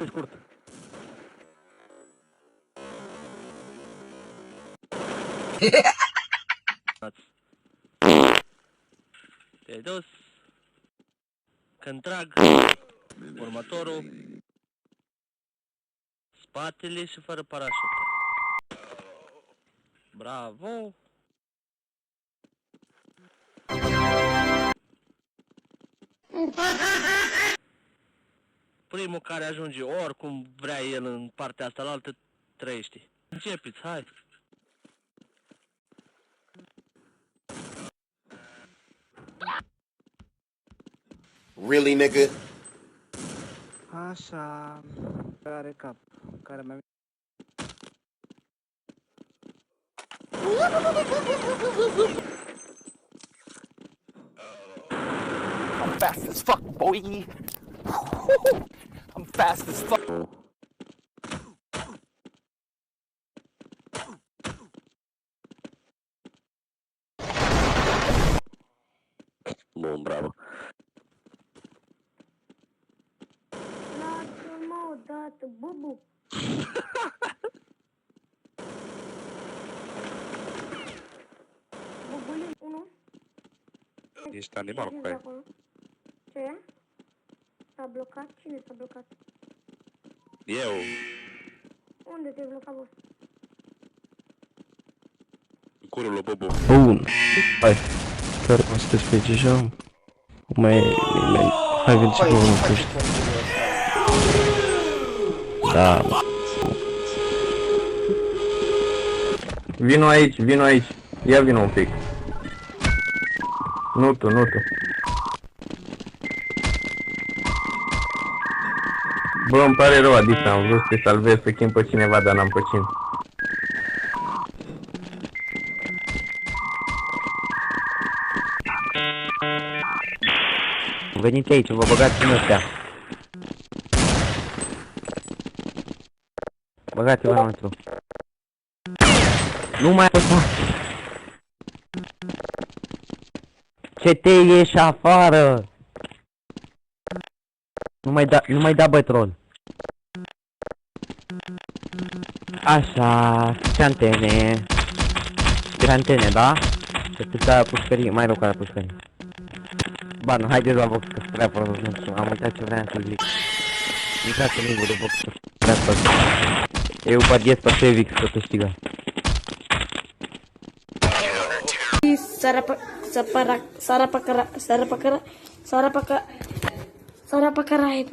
pe scurt. Te-ai dus. Când trag următorul, spatele și fără parașută. Bravo! Primul care ajunge oricum vrea el în partea asta, la altă trăiește. Începeți, hai! Really, nigga? Așa, care cap, care mai... I'm fast as fuck, boy. I'm fast as fuck. Bun, bravo. Lasă-mă odată, bubu. Bubulin, 1. Ești animal cu aia. Ce? S-a blocat? Cine s-a blocat? Eu. Unde te-ai blocat, boss? Curul lui Bobo. Bun. Hai. Care mă sunteți pe aici așa? Mai... Hai, veni ce vă mântuiești. Da, mă. Vino aici, vino aici. Ia vino un pic. Nu tu, nu tu. Bă, îmi pare rău, Adisa, am vrut să te salvez, să chem pe cineva, dar n-am pe cine. Veniți aici, vă băgați în ăstea. Băgați-vă înăuntru. Nu mai apăsa. Ce te ieși afară? Nu mai da bătrân. Așa, ce antene. Ce antene, da? Să te la pușcărie, mai rău ca la pușcărie. Ba, nu, haideți la box, că prea prost, nu știu, am uitat ce vreau să zic. Uitați-mi lingul de box, că prea prost. Eu badiez pe Fevix, să te știga. Sarapakarai.